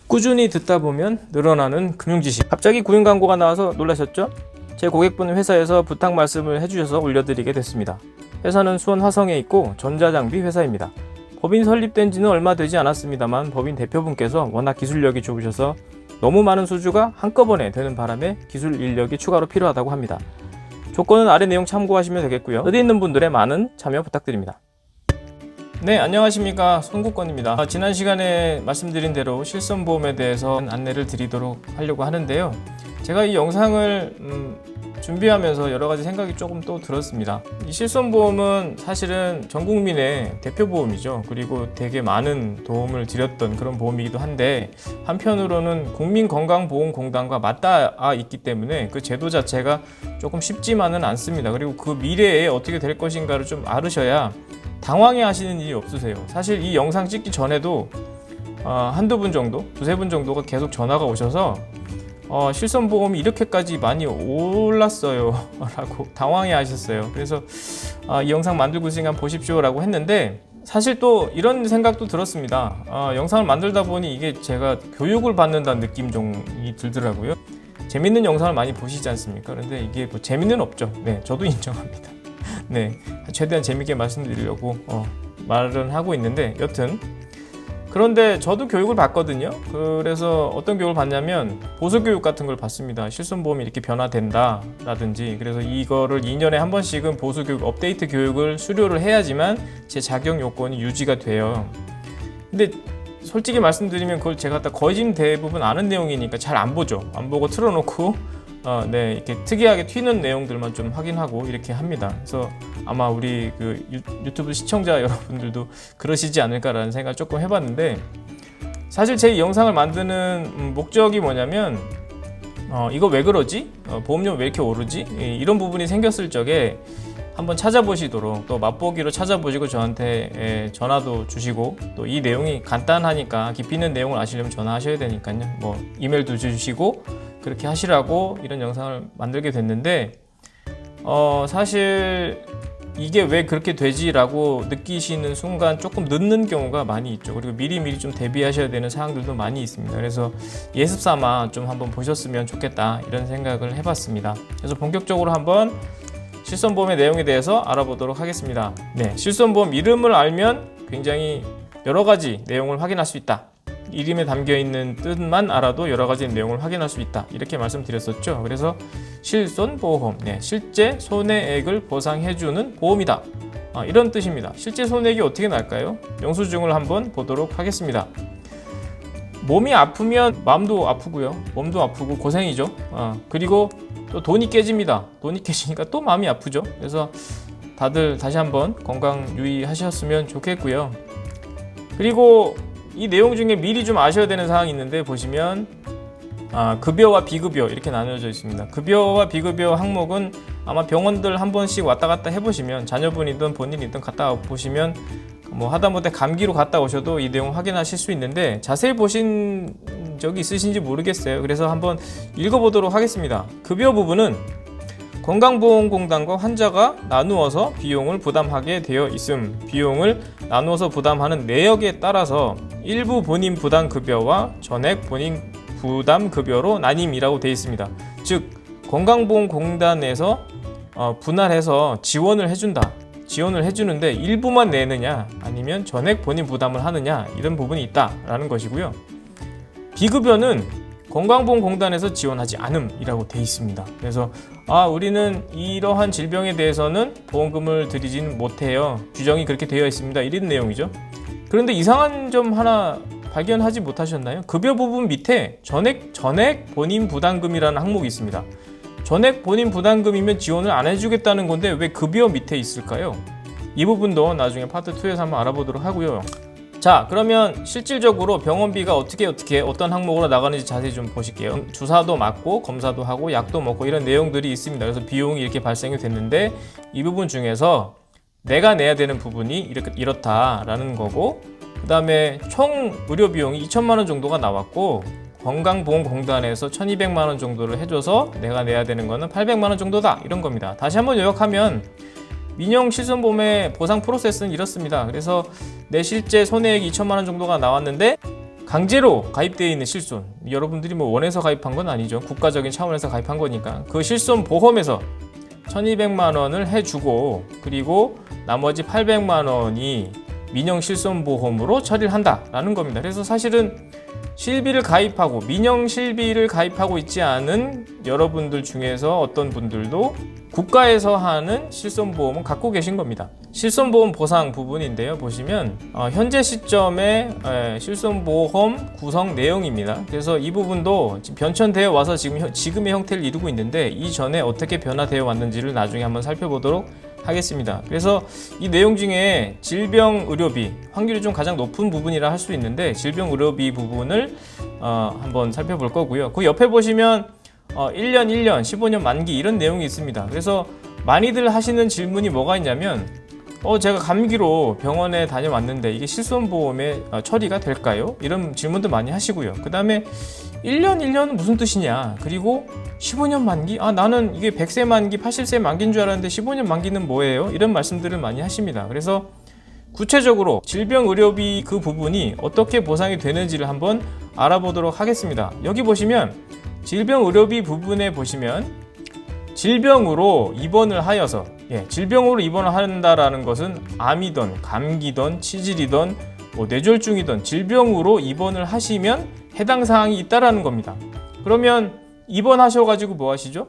꾸준히 듣다 보면 늘어나는 금융지식. 갑자기 구인 광고가 나와서 놀라셨죠? 제 고객분 회사에서 부탁 말씀을 해주셔서 올려드리게 됐습니다. 회사는 수원 화성에 있고 전자장비 회사입니다. 법인 설립된 지는 얼마 되지 않았습니다만 법인 대표분께서 워낙 기술력이 좋으셔서 너무 많은 수주가 한꺼번에 되는 바람에 기술 인력이 추가로 필요하다고 합니다. 조건은 아래 내용 참고하시면 되겠고요. 어디 있는 분들의 많은 참여 부탁드립니다. 네, 안녕하십니까, 손국건입니다. 지난 시간에 말씀드린 대로 실손보험에 대해서 안내를 드리도록 하려고 하는데요. 제가 이 영상을 준비하면서 여러 가지 생각이 조금 또 들었습니다. 이 실손보험은 사실은 전 국민의 대표 보험이죠. 그리고 되게 많은 도움을 드렸던 그런 보험이기도 한데, 한편으로는 국민건강보험공단과 맞닿아 있기 때문에 그 제도 자체가 조금 쉽지만은 않습니다. 그리고 그 미래에 어떻게 될 것인가를 좀 알으셔야 당황해 하시는 일이 없으세요. 사실 이 영상 찍기 전에도 한두 분 정도, 두세 분 정도가 계속 전화가 오셔서 실손보험이 이렇게까지 많이 올랐어요 라고 당황해 하셨어요. 그래서 이 영상 만들고 있으니까 보십시오 라고 했는데, 사실 또 이런 생각도 들었습니다. 영상을 만들다 보니 이게 제가 교육을 받는다는 느낌이 들더라고요. 재밌는 영상을 많이 보시지 않습니까? 그런데 이게 뭐 재미는 없죠. 네, 저도 인정합니다. 네, 최대한 재밌게 말씀드리려고 말은 하고 있는데, 여튼 그런데 저도 교육을 받거든요. 그래서 어떤 교육을 받냐면 보수교육 같은 걸 받습니다. 실손보험이 이렇게 변화된다 라든지. 그래서 이거를 2년에 한 번씩은 보수교육, 업데이트 교육을 수료를 해야지만 제 자격 요건이 유지가 돼요. 근데 솔직히 말씀드리면 그걸 제가 거의 대부분 아는 내용이니까 잘 안 보죠. 안 보고 틀어놓고 네, 이렇게 특이하게 튀는 내용들만 좀 확인하고 이렇게 합니다. 그래서 아마 우리 그 유튜브 시청자 여러분들도 그러시지 않을까라는 생각을 조금 해봤는데, 사실 제 이 영상을 만드는 목적이 뭐냐면 이거 왜 그러지? 보험료 왜 이렇게 오르지? 이런 부분이 생겼을 적에 한번 찾아보시도록, 또 맛보기로 찾아보시고 저한테 전화도 주시고, 또 이 내용이 간단하니까 깊이 있는 내용을 아시려면 전화하셔야 되니까요. 뭐 이메일도 주시고 그렇게 하시라고 이런 영상을 만들게 됐는데, 사실 이게 왜 그렇게 되지라고 느끼시는 순간 조금 늦는 경우가 많이 있죠. 그리고 미리미리 좀 대비하셔야 되는 사항들도 많이 있습니다. 그래서 예습 삼아 좀 한번 보셨으면 좋겠다 이런 생각을 해봤습니다. 그래서 본격적으로 한번 실손보험의 내용에 대해서 알아보도록 하겠습니다. 네, 실손보험 이름을 알면 굉장히 여러 가지 내용을 확인할 수 있다. 이름에 담겨있는 뜻만 알아도 여러 가지 내용을 확인할 수 있다. 이렇게 말씀드렸었죠. 그래서 실손보험, 네, 실제 손해액을 보상해주는 보험이다. 이런 뜻입니다. 실제 손해액이 어떻게 날까요? 영수증을 한번 보도록 하겠습니다. 몸이 아프면 마음도 아프고요. 몸도 아프고 고생이죠. 그리고 또 돈이 깨집니다. 돈이 깨지니까 또 마음이 아프죠. 그래서 다들 다시 한번 건강 유의하셨으면 좋겠고요. 그리고 이 내용 중에 미리 좀 아셔야 되는 사항이 있는데, 보시면 급여와 비급여 이렇게 나눠져 있습니다. 급여와 비급여 항목은 아마 병원들 한 번씩 왔다 갔다 해보시면, 자녀분이든 본인이든 갔다 보시면 뭐 하다못해 감기로 갔다 오셔도 이 내용 확인하실 수 있는데, 자세히 보신 적이 있으신지 모르겠어요. 그래서 한번 읽어보도록 하겠습니다. 급여 부분은 건강보험공단과 환자가 나누어서 비용을 부담하게 되어 있음. 비용을 나누어서 부담하는 내역에 따라서 일부 본인 부담 급여와 전액 본인 부담 급여로 나뉨이라고 되어 있습니다. 즉 건강보험공단에서 분할해서 지원을 해준다. 지원을 해주는데 일부만 내느냐 아니면 전액 본인 부담을 하느냐, 이런 부분이 있다라는 것이고요. 비급여는 건강보험공단에서 지원하지 않음이라고 되어 있습니다. 그래서 우리는 이러한 질병에 대해서는 보험금을 드리진 못해요. 규정이 그렇게 되어 있습니다. 이런 내용이죠. 그런데 이상한 점 하나 발견하지 못하셨나요? 급여 부분 밑에 전액 본인 부담금이라는 항목이 있습니다. 전액 본인 부담금이면 지원을 안 해주겠다는 건데 왜 급여 밑에 있을까요? 이 부분도 나중에 파트 2에서 한번 알아보도록 하고요. 자, 그러면 실질적으로 병원비가 어떻게 어떤 항목으로 나가는지 자세히 좀 보실게요. 주사도 맞고 검사도 하고 약도 먹고 이런 내용들이 있습니다. 그래서 비용이 이렇게 발생이 됐는데, 이 부분 중에서 내가 내야 되는 부분이 이렇다라는 거고, 그 다음에 총 의료 비용이 2천만 원 정도가 나왔고, 건강보험공단에서 1,200만 원 정도를 해줘서 내가 내야 되는 거는 800만 원 정도다, 이런 겁니다. 다시 한번 요약하면 민영 실손보험의 보상 프로세스는 이렇습니다. 그래서 내 실제 손해액이 2천만 원 정도가 나왔는데 강제로 가입되어 있는 실손, 여러분들이 뭐 원해서 가입한 건 아니죠. 국가적인 차원에서 가입한 거니까 그 실손보험에서 1200만 원을 해주고, 그리고 나머지 800만 원이 민영 실손보험으로 처리를 한다라는 겁니다. 그래서 사실은 실비를 가입하고 민영 실비를 가입하고 있지 않은 여러분들 중에서 어떤 분들도 국가에서 하는 실손보험은 갖고 계신 겁니다. 실손보험 보상 부분인데요, 보시면 현재 시점의 실손보험 구성 내용입니다. 그래서 이 부분도 지금 변천되어 와서 지금의 형태를 이루고 있는데, 이전에 어떻게 변화되어 왔는지를 나중에 한번 살펴보도록 하겠습니다. 그래서 이 내용 중에 질병의료비, 확률이 좀 가장 높은 부분이라 할 수 있는데 질병의료비 부분을 한번 살펴볼 거고요. 그 옆에 보시면 1년, 15년 만기 이런 내용이 있습니다. 그래서 많이들 하시는 질문이 뭐가 있냐면 제가 감기로 병원에 다녀왔는데 이게 실손보험에 처리가 될까요? 이런 질문도 많이 하시고요. 그 다음에 1년은 무슨 뜻이냐? 그리고 15년 만기? 나는 이게 100세 만기, 80세 만기인 줄 알았는데 15년 만기는 뭐예요? 이런 말씀들을 많이 하십니다. 그래서 구체적으로 질병의료비 그 부분이 어떻게 보상이 되는지를 한번 알아보도록 하겠습니다. 여기 보시면 질병의료비 부분에 보시면 질병으로 입원을 하여서, 질병으로 입원을 한다라는 것은 암이든 감기든 치질이든 뇌졸중이든 질병으로 입원을 하시면 해당 사항이 있다라는 겁니다. 그러면 입원하셔가지고 뭐 하시죠?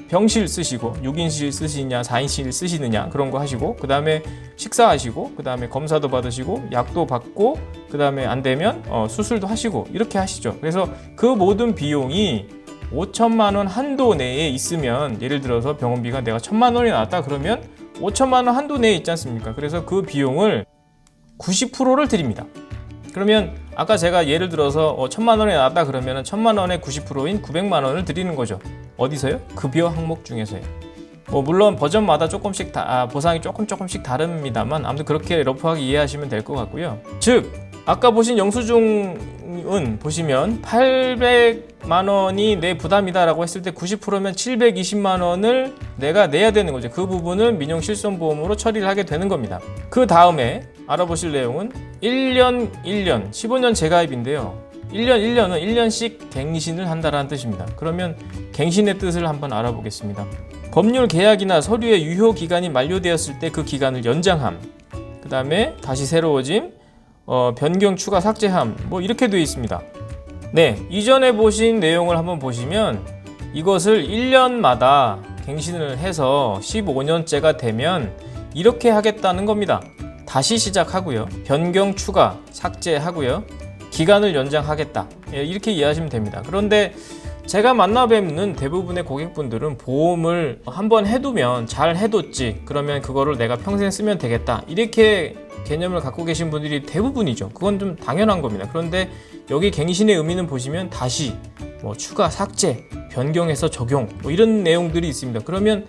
병실 쓰시고 6인실 쓰시냐 4인실 쓰시느냐 그런 거 하시고, 그 다음에 식사하시고, 그 다음에 검사도 받으시고 약도 받고, 그 다음에 안 되면 수술도 하시고 이렇게 하시죠. 그래서 그 모든 비용이 5천만 원 한도 내에 있으면, 예를 들어서 병원비가 내가 1,000만 원이 나왔다 그러면 5천만 원 한도 내에 있지 않습니까? 그래서 그 비용을 90%를 드립니다. 그러면 아까 제가 예를 들어서 1,000만 원이 나왔다 그러면 1,000만 원의 90%인 900만 원을 드리는 거죠. 어디서요? 급여 항목 중에서요. 물론 버전마다 조금씩 보상이 조금씩 다릅니다만 아무튼 그렇게 러프하게 이해하시면 될 것 같고요. 즉 아까 보신 영수증은 보시면 800만 원이 내 부담이다 라고 했을 때 90%면 720만 원을 내가 내야 되는 거죠. 그 부분을 민영 실손보험으로 처리를 하게 되는 겁니다. 그 다음에 알아보실 내용은 1년, 15년 재가입인데요. 1년은 1년씩 갱신을 한다라는 뜻입니다. 그러면 갱신의 뜻을 한번 알아보겠습니다. 법률 계약이나 서류의 유효 기간이 만료되었을 때 그 기간을 연장함, 그 다음에 다시 새로워짐, 변경, 추가, 삭제함, 이렇게 되어 있습니다. 네, 이전에 보신 내용을 한번 보시면 이것을 1년마다 갱신을 해서 15년째가 되면 이렇게 하겠다는 겁니다. 다시 시작하고요. 변경, 추가, 삭제하고요. 기간을 연장하겠다. 이렇게 이해하시면 됩니다. 그런데 제가 만나 뵙는 대부분의 고객분들은 보험을 한번 해두면 잘 해뒀지, 그러면 그거를 내가 평생 쓰면 되겠다, 이렇게 개념을 갖고 계신 분들이 대부분이죠. 그건 좀 당연한 겁니다. 그런데 여기 갱신의 의미는 보시면 다시 추가, 삭제, 변경해서 적용 이런 내용들이 있습니다. 그러면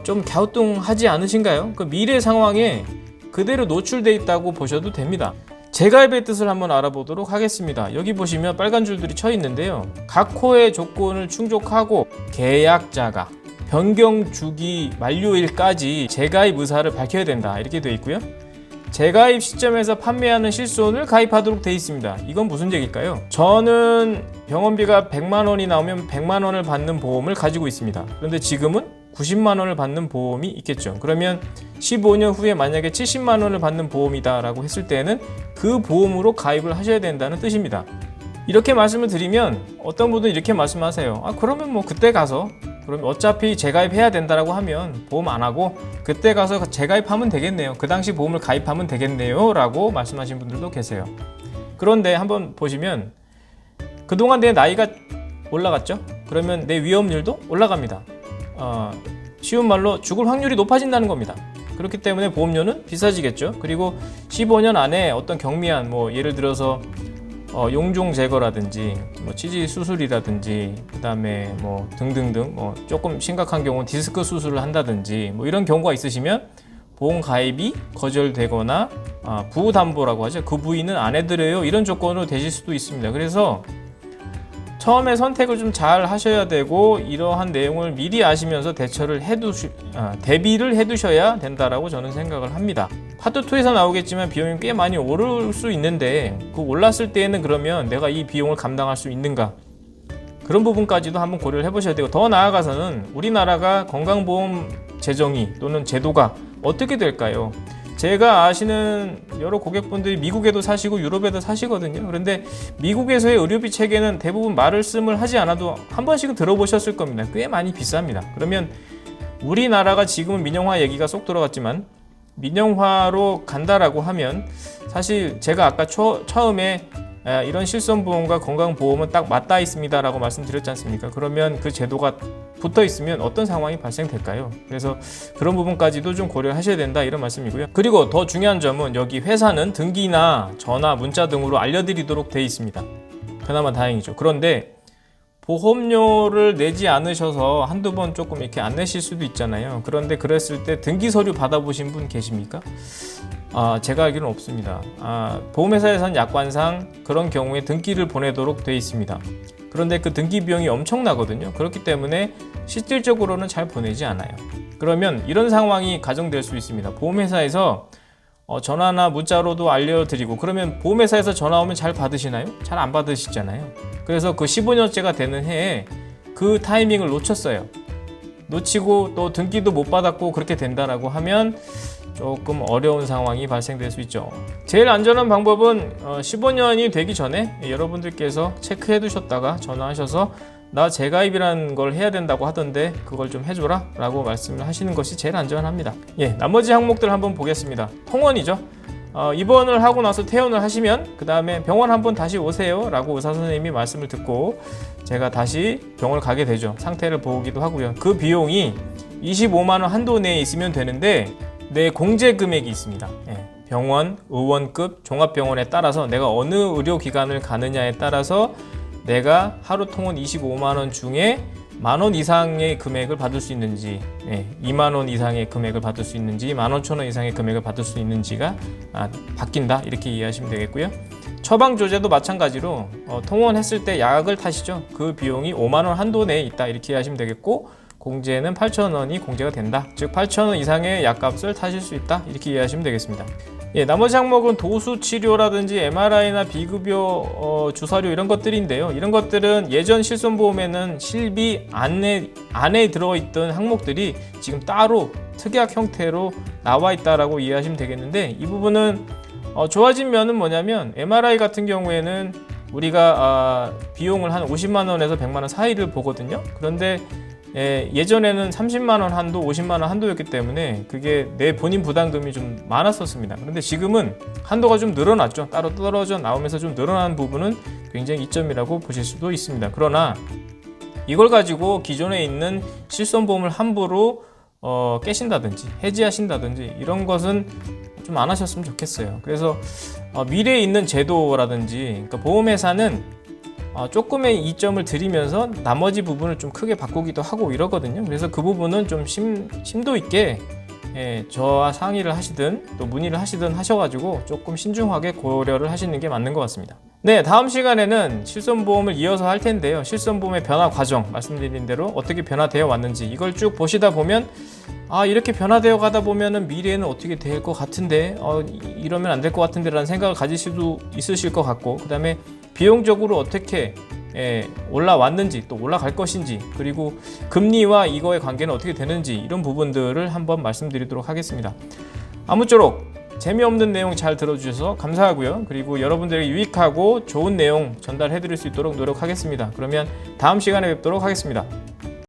좀 갸우뚱하지 않으신가요? 그 미래 상황에 그대로 노출되어 있다고 보셔도 됩니다. 재가입의 뜻을 한번 알아보도록 하겠습니다. 여기 보시면 빨간 줄들이 쳐 있는데요. 각 호의 조건을 충족하고 계약자가 변경 주기 만료일까지 재가입 의사를 밝혀야 된다, 이렇게 되어 있고요. 재가입 시점에서 판매하는 실손을 가입하도록 되어 있습니다. 이건 무슨 얘기일까요? 저는 병원비가 100만 원이 나오면 100만 원을 받는 보험을 가지고 있습니다. 그런데 지금은 90만 원을 받는 보험이 있겠죠. 그러면 15년 후에 만약에 70만 원을 받는 보험이다 라고 했을 때는 그 보험으로 가입을 하셔야 된다는 뜻입니다. 이렇게 말씀을 드리면 어떤 분들은 이렇게 말씀하세요. 그러면 그때 가서, 그럼 어차피 재가입해야 된다라고 하면 보험 안 하고 그때 가서 재가입하면 되겠네요, 그 당시 보험을 가입하면 되겠네요 라고 말씀하신 분들도 계세요. 그런데 한번 보시면 그동안 내 나이가 올라갔죠? 그러면 내 위험률도 올라갑니다. 쉬운 말로 죽을 확률이 높아진다는 겁니다. 그렇기 때문에 보험료는 비싸지겠죠. 그리고 15년 안에 어떤 경미한 예를 들어서 용종 제거라든지 치질 수술이라든지 그 다음에 등등등 조금 심각한 경우 디스크 수술을 한다든지 이런 경우가 있으시면 보험 가입이 거절되거나 부담보라고 하죠. 그 부위는 안 해드려요, 이런 조건으로 되실 수도 있습니다. 그래서 처음에 선택을 좀 잘 하셔야 되고 이러한 내용을 미리 아시면서 대비를 해두셔야 된다라고 저는 생각을 합니다. 파트 2에서 나오겠지만 비용이 꽤 많이 오를 수 있는데 그 올랐을 때에는 그러면 내가 이 비용을 감당할 수 있는가, 그런 부분까지도 한번 고려를 해보셔야 되고, 더 나아가서는 우리나라가 건강보험 재정이 또는 제도가 어떻게 될까요? 제가 아시는 여러 고객분들이 미국에도 사시고 유럽에도 사시거든요. 그런데 미국에서의 의료비 체계는 대부분 말씀을 하지 않아도 한 번씩은 들어보셨을 겁니다. 꽤 많이 비쌉니다. 그러면 우리나라가 지금은 민영화 얘기가 쏙 들어갔지만 민영화로 간다라고 하면 사실 제가 아까 처음에 이런 실손보험과 건강보험은 딱 맞닿아 있습니다 라고 말씀드렸지 않습니까? 그러면 그 제도가 붙어 있으면 어떤 상황이 발생될까요? 그래서 그런 부분까지도 좀 고려하셔야 된다, 이런 말씀이고요. 그리고 더 중요한 점은 여기 회사는 등기나 전화, 문자 등으로 알려드리도록 되어 있습니다. 그나마 다행이죠. 그런데 보험료를 내지 않으셔서 한두 번 조금 이렇게 안 내실 수도 있잖아요. 그런데 그랬을 때 등기 서류 받아보신 분 계십니까? 제가 알기로는 없습니다. 보험회사에서는 약관상 그런 경우에 등기를 보내도록 되어 있습니다. 그런데 그 등기 비용이 엄청나거든요. 그렇기 때문에 실질적으로는 잘 보내지 않아요. 그러면 이런 상황이 가정될 수 있습니다. 보험회사에서 전화나 문자로도 알려드리고, 그러면 보험회사에서 전화 오면 잘 받으시나요? 잘 안 받으시잖아요. 그래서 그 15년째가 되는 해에 그 타이밍을 놓치고 또 등기도 못 받았고 그렇게 된다라고 하면 조금 어려운 상황이 발생될 수 있죠. 제일 안전한 방법은 15년이 되기 전에 여러분들께서 체크해 두셨다가 전화하셔서 나 재가입이라는 걸 해야 된다고 하던데 그걸 좀 해줘라 라고 말씀을 하시는 것이 제일 안전합니다. 나머지 항목들 한번 보겠습니다. 통원이죠. 입원을 하고 나서 퇴원을 하시면 그 다음에 병원 한번 다시 오세요 라고 의사선생님이 말씀을 듣고 제가 다시 병원을 가게 되죠. 상태를 보기도 하고요. 그 비용이 25만원 한도 내에 있으면 되는데 내 공제 금액이 있습니다. 병원, 의원급, 종합병원에 따라서 내가 어느 의료기관을 가느냐에 따라서 내가 하루 통원 25만원 중에 만원 이상의 금액을 받을 수 있는지, 2만원 이상의 금액을 받을 수 있는지, 15,000원 이상의 금액을 받을 수 있는지가 바뀐다, 이렇게 이해하시면 되겠고요. 처방조제도 마찬가지로 통원했을 때 약을 타시죠. 그 비용이 5만원 한도 내에 있다, 이렇게 이해하시면 되겠고, 공제는 8,000원이 공제가 된다, 즉 8,000원 이상의 약값을 타실 수 있다, 이렇게 이해하시면 되겠습니다. 나머지 항목은 도수치료라든지 MRI나 비급여 주사료 이런 것들인데요. 이런 것들은 예전 실손보험에는 실비 안에 들어있던 항목들이 지금 따로 특약 형태로 나와 있다라고 이해하시면 되겠는데, 이 부분은 좋아진 면은 뭐냐면 MRI 같은 경우에는 우리가 비용을 한 50만원에서 100만원 사이를 보거든요. 그런데 예전에는 30만원 한도, 50만원 한도였기 때문에 그게 내 본인 부담금이 좀 많았었습니다. 그런데 지금은 한도가 좀 늘어났죠. 따로 떨어져 나오면서 좀 늘어난 부분은 굉장히 이점이라고 보실 수도 있습니다. 그러나 이걸 가지고 기존에 있는 실손보험을 함부로 깨신다든지 해지하신다든지 이런 것은 좀 안 하셨으면 좋겠어요. 그래서 미래에 있는 제도라든지, 그러니까 보험회사는 조금의 이점을 드리면서 나머지 부분을 좀 크게 바꾸기도 하고 이러거든요. 그래서 그 부분은 좀 심도 있게 저와 상의를 하시든 또 문의를 하시든 하셔가지고 조금 신중하게 고려를 하시는 게 맞는 것 같습니다. 다음 시간에는 실손보험을 이어서 할 텐데요. 실손보험의 변화 과정, 말씀드린 대로 어떻게 변화되어 왔는지 이걸 쭉 보시다 보면 이렇게 변화되어 가다 보면은 미래에는 어떻게 될 것 같은데 이러면 안 될 것 같은데 라는 생각을 가질 수도 있으실 것 같고, 그 다음에 비용적으로 어떻게 올라왔는지 또 올라갈 것인지, 그리고 금리와 이거의 관계는 어떻게 되는지, 이런 부분들을 한번 말씀드리도록 하겠습니다. 아무쪼록 재미없는 내용 잘 들어주셔서 감사하고요. 그리고 여러분들에게 유익하고 좋은 내용 전달해 드릴 수 있도록 노력하겠습니다. 그러면 다음 시간에 뵙도록 하겠습니다.